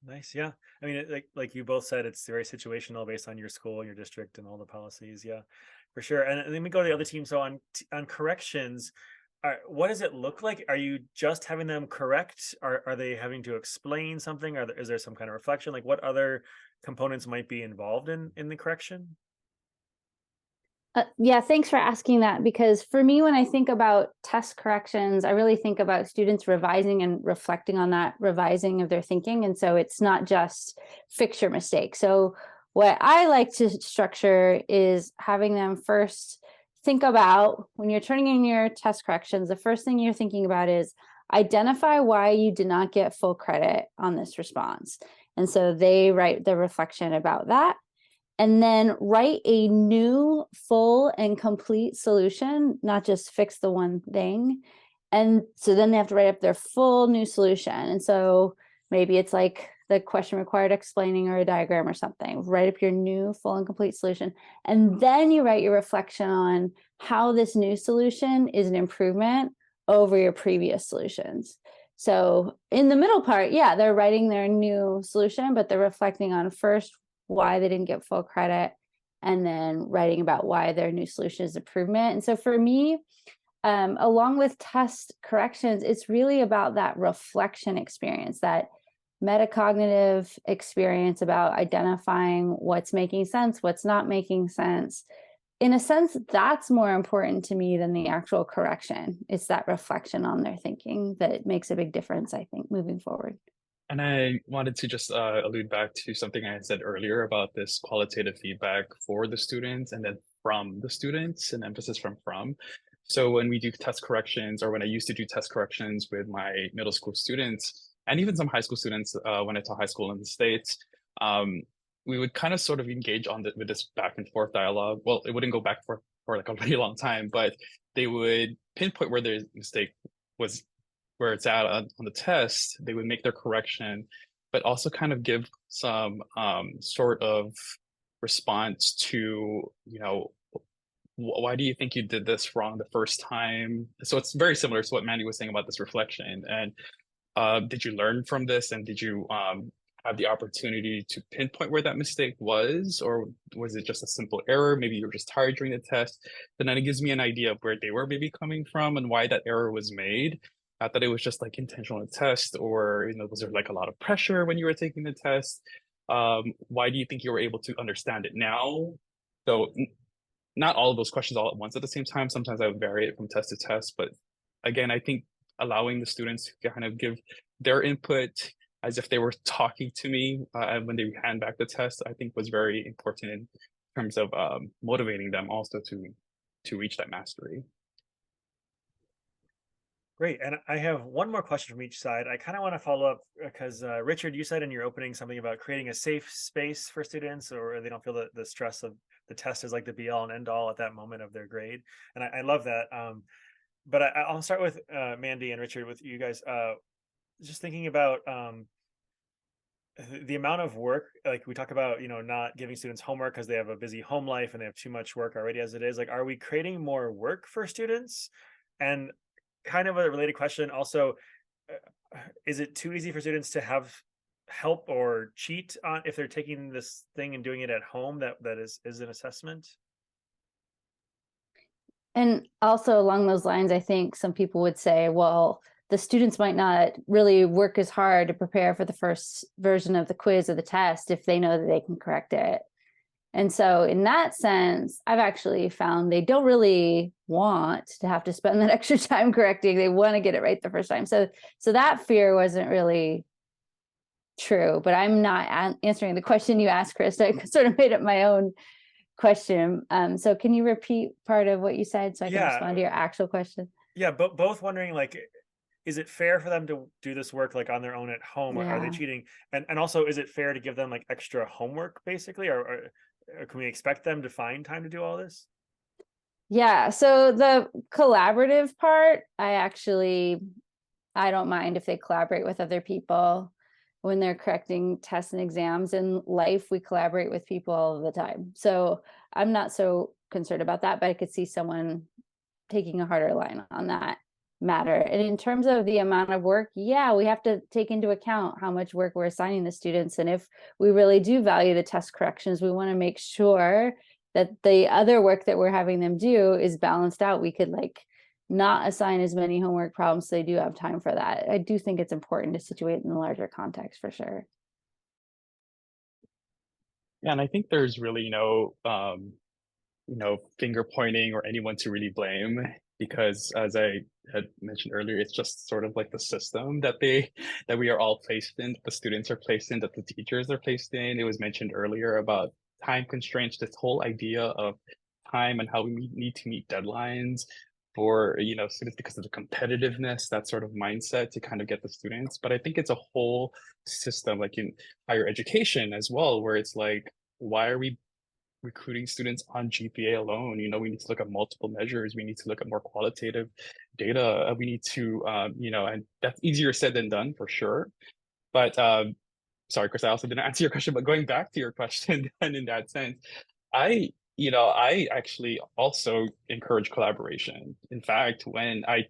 Nice. Yeah. I mean, like you both said, it's very situational based on your school and your district and all the policies. Yeah, for sure. And then we go to the other team. So on corrections, what does it look like? Are you just having them correct? Are they having to explain something? Is there some kind of reflection? Like what other components might be involved in the correction? Yeah, thanks for asking that, because for me, when I think about test corrections, I really think about students revising and reflecting on that revising of their thinking. And so it's not just fix your mistake. So what I like to structure is having them first think about, when you're turning in your test corrections, the first thing you're thinking about is identify why you did not get full credit on this response. And so they write the reflection about that, and then write a new full and complete solution, not just fix the one thing. And so then they have to write up their full new solution. And so maybe it's like the question required explaining or a diagram or something. Write up your new full and complete solution. And then you write your reflection on how this new solution is an improvement over your previous solutions. So in the middle part, yeah, they're writing their new solution, but they're reflecting on first why they didn't get full credit, and then writing about why their new solution is improvement. And so for me, along with test corrections, it's really about that reflection experience, that metacognitive experience about identifying what's making sense, what's not making sense. In a sense, that's more important to me than the actual correction. It's that reflection on their thinking that makes a big difference, I think, moving forward. And I wanted to just allude back to something I had said earlier about this qualitative feedback for the students and then from the students, and emphasis from. So when we do test corrections, or when I used to do test corrections with my middle school students, and even some high school students when I taught high school in the States, we would kind of sort of engage with this back and forth dialogue. Well, it wouldn't go back and forth for like a really long time, but they would pinpoint where their mistake was, where it's at on the test. They would make their correction, but also kind of give some sort of response to, why do you think you did this wrong the first time? So it's very similar to what Mandy was saying about this reflection. And did you learn from this? And did you have the opportunity to pinpoint where that mistake was? Or was it just a simple error? Maybe you were just tired during the test. Then it gives me an idea of where they were maybe coming from and why that error was made. Not that it was just like intentional test, or was there like a lot of pressure when you were taking the test? Why do you think you were able to understand it now? So not all of those questions all at once at the same time. Sometimes I would vary it from test to test, but again, I think allowing the students to kind of give their input as if they were talking to me when they hand back the test, I think was very important in terms of motivating them also to reach that mastery. Great. And I have one more question from each side. I kind of want to follow up because Richard, you said in your opening something about creating a safe space for students, or they don't feel the stress of the test is like the be all and end all at that moment of their grade. And I love that. But I'll start with Mandy and Richard, with you guys. Just thinking about the amount of work, like we talk about, not giving students homework because they have a busy home life and they have too much work already as it is. Like, are we creating more work for students? And kind of a related question also, is it too easy for students to have help or cheat on if they're taking this thing and doing it at home that is an assessment? And also along those lines, I think some people would say, well, the students might not really work as hard to prepare for the first version of the quiz or the test if they know that they can correct it. And so in that sense, I've actually found they don't really want to have to spend that extra time correcting. They want to get it right the first time. So that fear wasn't really true, but I'm not answering the question you asked, Chris. I sort of made up my own question. So can you repeat part of what you said so I can respond to your actual question? Yeah, but both wondering, like, is it fair for them to do this work like on their own at home, or are they cheating? And also, is it fair to give them like extra homework basically, or can we expect them to find time to do all this? Yeah, so the collaborative part, I don't mind if they collaborate with other people when they're correcting tests and exams. In life, we collaborate with people all the time. So I'm not so concerned about that, but I could see someone taking a harder line on that matter. And in terms of the amount of work, yeah, we have to take into account how much work we're assigning the students. And if we really do value the test corrections, we want to make sure that the other work that we're having them do is balanced out. We could like not assign as many homework problems so they do have time for that. I do think it's important to situate in the larger context for sure. Yeah, and I think there's really finger pointing or anyone to really blame, because as I had mentioned earlier, it's just sort of like the system that we are all placed in, the students are placed in, that the teachers are placed in. It was mentioned earlier about time constraints, this whole idea of time and how we need to meet deadlines for students because of the competitiveness, that sort of mindset to kind of get the students. But I think it's a whole system, like in higher education as well, where it's like, why are we recruiting students on GPA alone? We need to look at multiple measures. We need to look at more qualitative data. We need to, and that's easier said than done for sure. But sorry, Chris, I also didn't answer your question, but going back to your question, and in that sense, I actually also encourage collaboration. In fact, when I,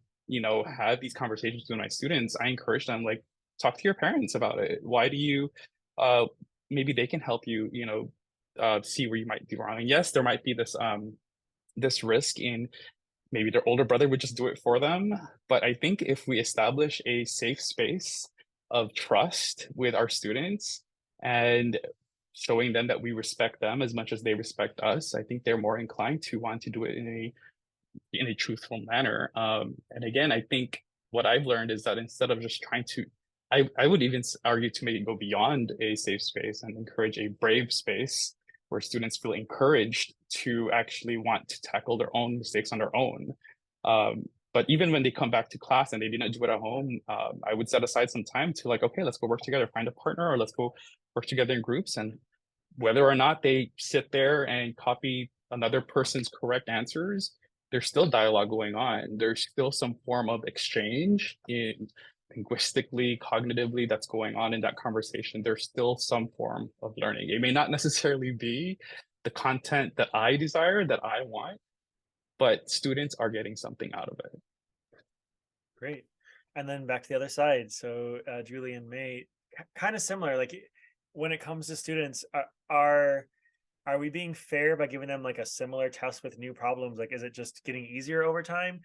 have these conversations with my students, I encourage them, like, talk to your parents about it. Why do you, maybe they can help you, see where you might be wrong. And yes, there might be this risk in maybe their older brother would just do it for them. But I think if we establish a safe space of trust with our students and showing them that we respect them as much as they respect us, I think they're more inclined to want to do it in a truthful manner. And again, I think what I've learned is that instead of just trying to, I would even argue to maybe go beyond a safe space and encourage a brave space where students feel encouraged to actually want to tackle their own mistakes on their own. But even when they come back to class and they didn't do it at home, I would set aside some time to, like, okay, let's go work together, find a partner, or let's go work together in groups. And whether or not they sit there and copy another person's correct answers, there's still dialogue going on. There's still some form of exchange in linguistically, cognitively, that's going on in that conversation. There's still some form of learning. It may not necessarily be the content that I desire, that I want, but students are getting something out of it. Great. And then back to the other side. So Julie and May, kind of similar, like when it comes to students, are we being fair by giving them like a similar test with new problems? Like, is it just getting easier over time?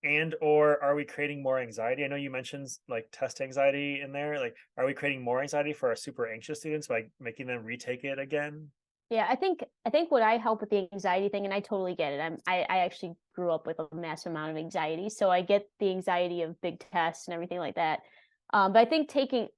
And or are we creating more anxiety? I know you mentioned like test anxiety in there. Like, are we creating more anxiety for our super anxious students by making them retake it again? Yeah, I think what I help with the anxiety thing, and I totally get it. I actually grew up with a massive amount of anxiety, so I get the anxiety of big tests and everything like that. But I think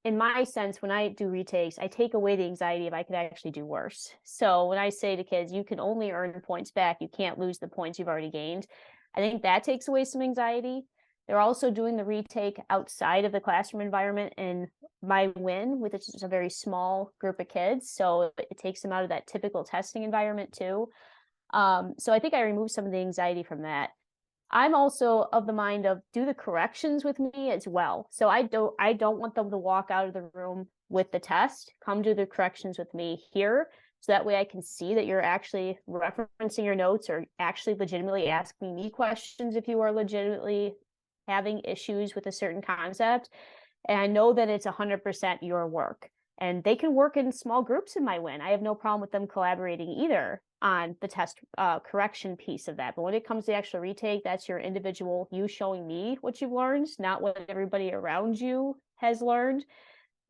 in my sense, when I do retakes, I take away the anxiety if I could actually do worse. So when I say to kids, you can only earn points back, you can't lose the points you've already gained, I think that takes away some anxiety. They're also doing the retake outside of the classroom environment in my win, which is a very small group of kids. So it takes them out of that typical testing environment too. So I think I removed some of the anxiety from that. I'm also of the mind of do the corrections with me as well. So I don't want them to walk out of the room with the test. Come do the corrections with me here. So that way I can see that you're actually referencing your notes or actually legitimately asking me questions if you are legitimately having issues with a certain concept. And I know that it's 100% your work. And they can work in small groups in my win. I have no problem with them collaborating either on the test correction piece of that. But when it comes to the actual retake, that's your individual, you showing me what you've learned, not what everybody around you has learned,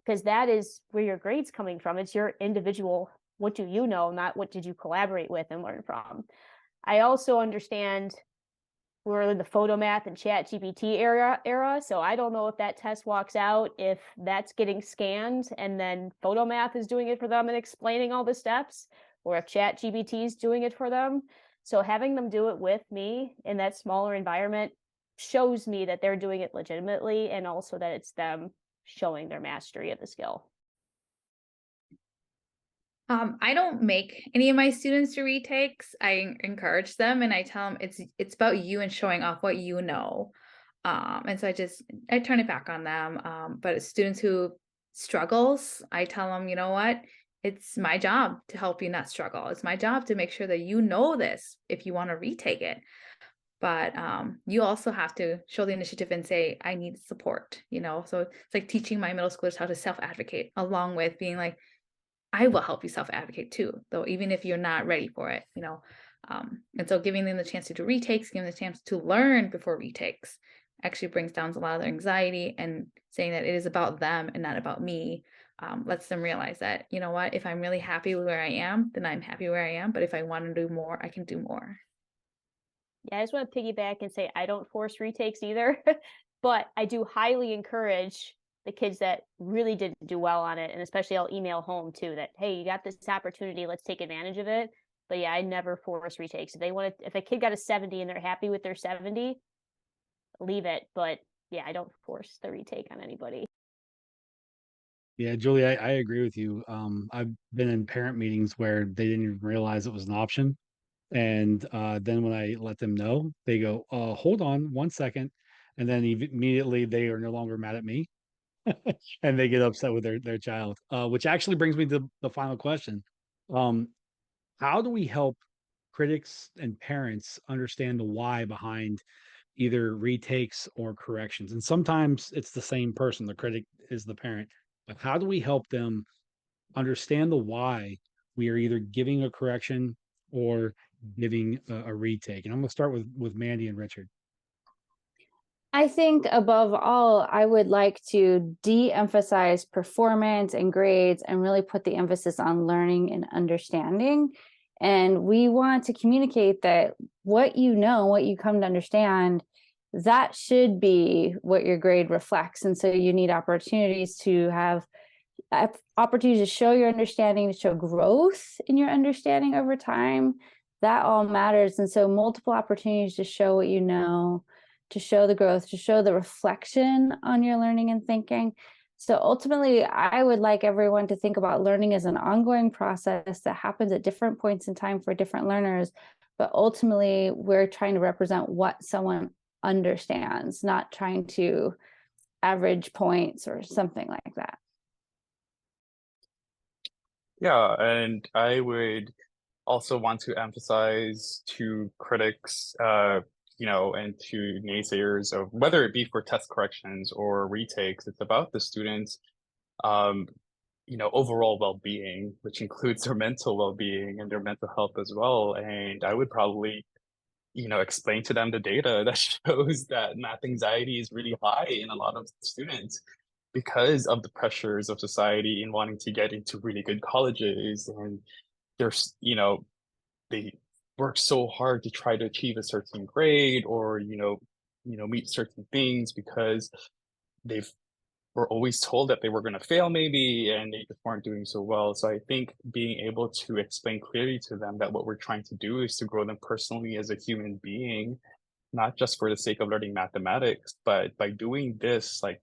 because that is where your grade's coming from. It's your individual, what do you know, not what did you collaborate with and learn from. I also understand we're in the photomath and chat GPT era. So I don't know if that test walks out, if that's getting scanned and then photomath is doing it for them and explaining all the steps, or if chat GPT is doing it for them. So having them do it with me in that smaller environment shows me that they're doing it legitimately, and also that it's them showing their mastery of the skill. I don't make any of my students do retakes. I encourage them and I tell them it's about you and showing off what you know. And so I turn it back on them. But students who struggles, I tell them, you know what? It's my job to help you not struggle. It's my job to make sure that you know this if you want to retake it. But you also have to show the initiative and say, I need support, So it's like teaching my middle schoolers how to self-advocate, along with being like, I will help you self-advocate too, though, even if you're not ready for it. And so giving them the chance to do retakes, giving them the chance to learn before retakes actually brings down a lot of their anxiety, and saying that it is about them and not about me lets them realize that, you know what, if I'm really happy with where I am, then I'm happy where I am. But if I want to do more, I can do more. Yeah, I just want to piggyback and say I don't force retakes either, but I do highly encourage the kids that really didn't do well on it. And especially I'll email home too that, hey, you got this opportunity, let's take advantage of it. But yeah, I never force retakes. If they want to, if a kid got a 70 and they're happy with their 70, leave it. But yeah, I don't force the retake on anybody. Yeah, Julie, I agree with you. I've been in parent meetings where they didn't even realize it was an option. And then when I let them know, they go, hold on 1 second. And then immediately they are no longer mad at me and they get upset with their child, which actually brings me to the final question. Um, how do we help critics and parents understand the why behind either retakes or corrections? And sometimes it's the same person, the critic is the parent. But how do we help them understand the why we are either giving a correction or giving a retake? And I'm going to start with Mandy and Richard. I think above all, I would like to de-emphasize performance and grades and really put the emphasis on learning and understanding. And we want to communicate that what you know, what you come to understand, that should be what your grade reflects. And so you need opportunities to have opportunities to show your understanding, to show growth in your understanding over time. That all matters. And so multiple opportunities to show what you know, to show the growth, to show the reflection on your learning and thinking. So ultimately, I would like everyone to think about learning as an ongoing process that happens at different points in time for different learners. But ultimately, we're trying to represent what someone understands, not trying to average points or something like that. Yeah, and I would also want to emphasize to critics, and to naysayers of whether it be for test corrections or retakes, it's about the students, um, overall well-being, which includes their mental well-being and their mental health as well. And I would probably, explain to them the data that shows that math anxiety is really high in a lot of students because of the pressures of society in wanting to get into really good colleges. And there's, they work so hard to try to achieve a certain grade or, meet certain things because they've were always told that they were going to fail maybe, and they just weren't doing so well. So I think being able to explain clearly to them that what we're trying to do is to grow them personally as a human being, not just for the sake of learning mathematics, but by doing this, like,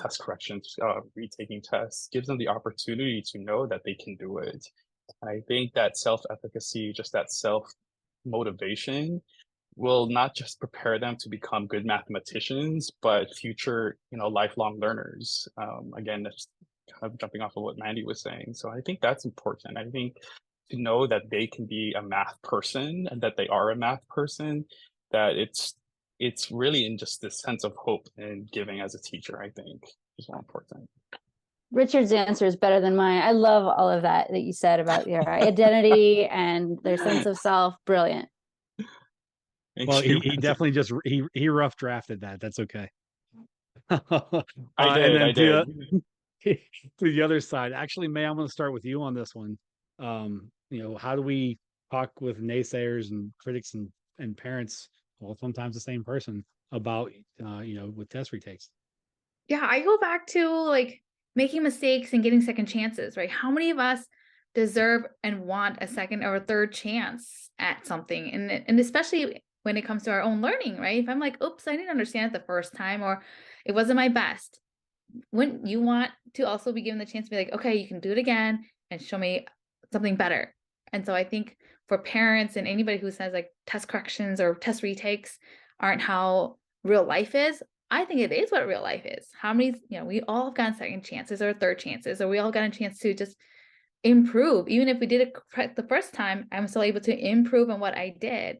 test corrections, retaking tests, gives them the opportunity to know that they can do it. And I think that self-efficacy, just that self-motivation, will not just prepare them to become good mathematicians, but future, lifelong learners. Again, that's kind of jumping off of what Mandy was saying. So I think that's important. I think to know that they can be a math person and that they are a math person, that it's really in just this sense of hope and giving as a teacher, I think is more important. Richard's answer is better than mine. I love all of that you said about your identity and their sense of self. Brilliant. Well, he definitely just he rough drafted that. That's okay. I And then did. to the other side, actually, May, I'm going to start with you on this one. How do we talk with naysayers and critics and parents, well, sometimes the same person, about with test retakes? Yeah, I go back to like making mistakes and getting second chances, right? How many of us deserve and want a second or a third chance at something? And especially when it comes to our own learning, right? If I'm like, oops, I didn't understand it the first time, or it wasn't my best, wouldn't you want to also be given the chance to be like, okay, you can do it again and show me something better? And so I think for parents and anybody who says like test corrections or test retakes aren't how real life is, I think it is what real life is. How many, we all have gotten second chances or third chances, or we all got a chance to just improve. Even if we did it correct the first time, I'm still able to improve on what I did.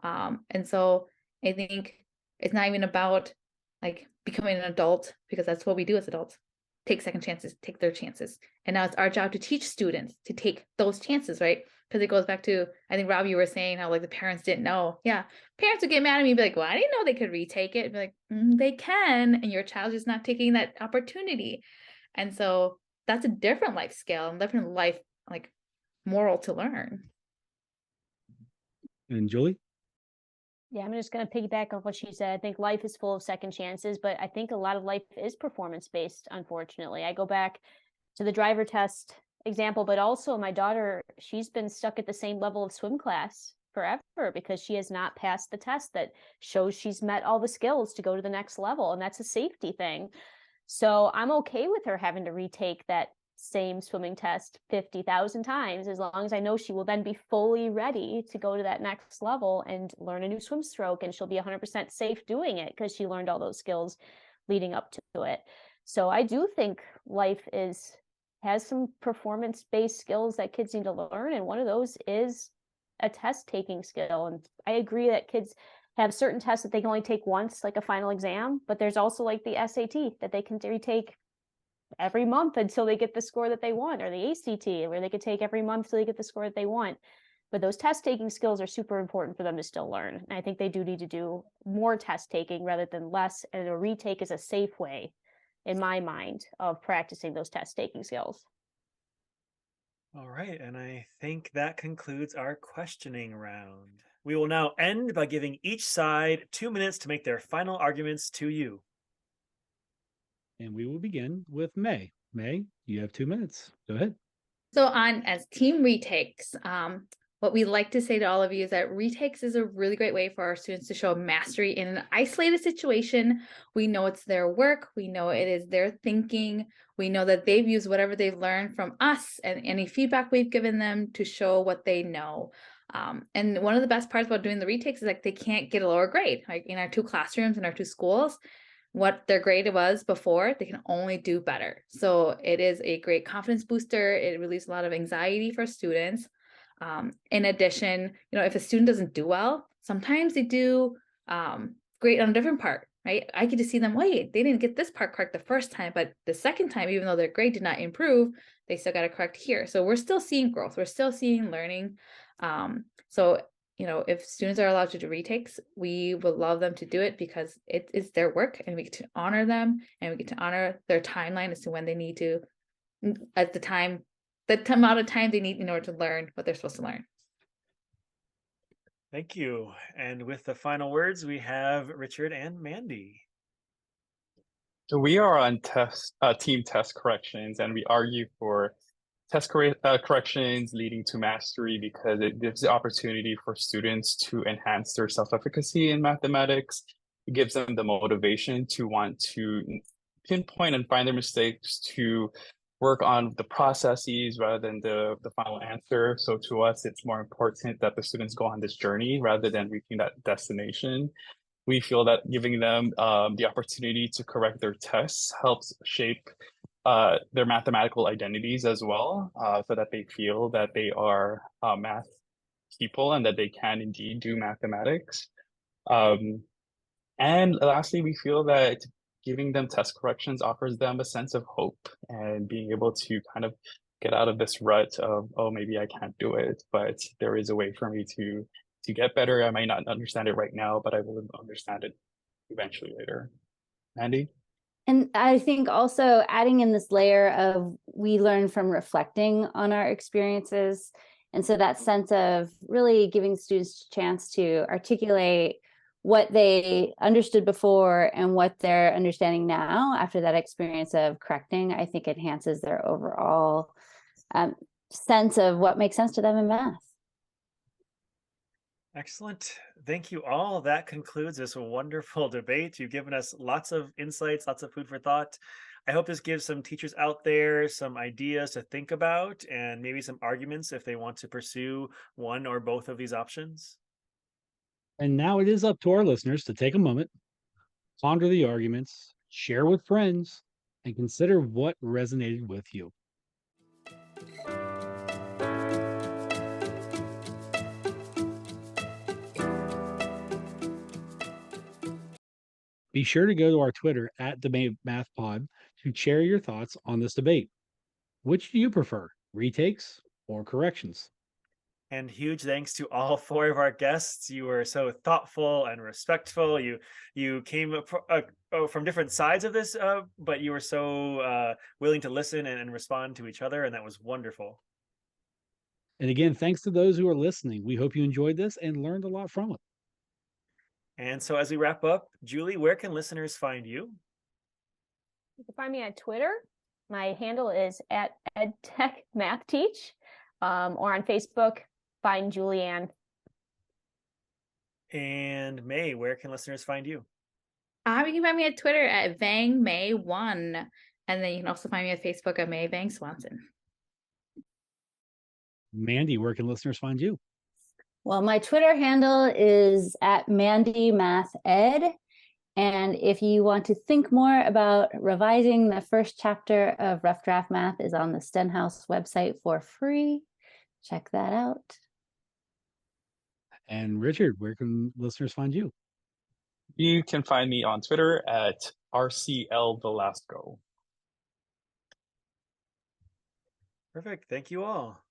And so I think it's not even about like becoming an adult, because that's what we do as adults. take second chances, take third chances. And now it's our job to teach students to take those chances, right? Because it goes back to, I think, Rob, you were saying how like the parents didn't know. Yeah, parents would get mad at me and be like, well, I didn't know they could retake it. Be like, they can, and your child is not taking that opportunity. And so that's a different life skill and different life like moral to learn. And Julie? Yeah, I'm just going to piggyback on what she said. I think life is full of second chances, but I think a lot of life is performance based, unfortunately. I go back to the driver test example, but also my daughter, she's been stuck at the same level of swim class forever because she has not passed the test that shows she's met all the skills to go to the next level. And that's a safety thing. So I'm okay with her having to retake that same swimming test 50,000 times, as long as I know she will then be fully ready to go to that next level and learn a new swim stroke, and she'll be 100% safe doing it because she learned all those skills leading up to it. So I do think life has some performance-based skills that kids need to learn, and one of those is a test-taking skill. And I agree that kids have certain tests that they can only take once, like a final exam, but there's also like the SAT that they can retake every month until they get the score that they want, or the ACT, where they could take every month till they get the score that they want. But those test taking skills are super important for them to still learn. And I think they do need to do more test taking rather than less. And a retake is a safe way, in my mind, of practicing those test taking skills. All right, and I think that concludes our questioning round. We will now end by giving each side 2 minutes to make their final arguments to you. And we will begin with May. May, you have 2 minutes. Go ahead. So on as team retakes, what we like to say to all of you is that retakes is a really great way for our students to show mastery in an isolated situation. We know it's their work. We know it is their thinking. We know that they've used whatever they've learned from us and any feedback we've given them to show what they know. And one of the best parts about doing the retakes is like they can't get a lower grade. Like in our 2 classrooms, in our 2 schools, what their grade was before, they can only do better. So it is a great confidence booster. It relieves a lot of anxiety for students. In addition, if a student doesn't do well, sometimes they do great on a different part, right? I get to see them, wait, they didn't get this part correct the first time, but the second time, even though their grade did not improve, they still got it correct here. So we're still seeing growth. We're still seeing learning. So if students are allowed to do retakes, we would love them to do it because it is their work and we get to honor them and we get to honor their timeline as to when they need to, at the amount of time they need in order to learn what they're supposed to learn. Thank you. And with the final words, we have Richard and Mandy. So we are on team test corrections, and we argue for corrections leading to mastery because it gives the opportunity for students to enhance their self-efficacy in mathematics. It gives them the motivation to want to pinpoint and find their mistakes, to work on the processes rather than the final answer. So to us, it's more important that the students go on this journey rather than reaching that destination. We feel that giving them the opportunity to correct their tests helps shape their mathematical identities as well, so that they feel that they are math people and that they can indeed do mathematics. And lastly, we feel that giving them test corrections offers them a sense of hope and being able to kind of get out of this rut of, oh, maybe I can't do it, but there is a way for me to get better. I might not understand it right now, but I will understand it eventually later. Mandy? And I think also adding in this layer of we learn from reflecting on our experiences. And so that sense of really giving students a chance to articulate what they understood before and what they're understanding now after that experience of correcting, I think enhances their overall sense of what makes sense to them in math. Excellent. Thank you all. That concludes this wonderful debate. You've given us lots of insights, lots of food for thought. I hope this gives some teachers out there some ideas to think about and maybe some arguments if they want to pursue one or both of these options. And now it is up to our listeners to take a moment, ponder the arguments, share with friends, and consider what resonated with you. Be sure to go to our Twitter at DebateMathPod to share your thoughts on this debate. Which do you prefer, retakes or corrections? And huge thanks to all four of our guests. You were so thoughtful and respectful. You came from different sides of this, but you were so willing to listen and respond to each other, and that was wonderful. And again, thanks to those who are listening. We hope you enjoyed this and learned a lot from it. And so, as we wrap up, Julie, where can listeners find you? You can find me on Twitter. My handle is at EdTechMathTeach, or on Facebook, find Julianne. And May, where can listeners find you? You can find me at Twitter at VangMay1. And then you can also find me at Facebook at May Vang Swanson. Mandy, where can listeners find you? Well, my Twitter handle is at MandyMathEd. And if you want to think more about revising, the first chapter of Rough Draft Math is on the Stenhouse website for free. Check that out. And Richard, where can listeners find you? You can find me on Twitter at RCLVelasco. Perfect. Thank you all.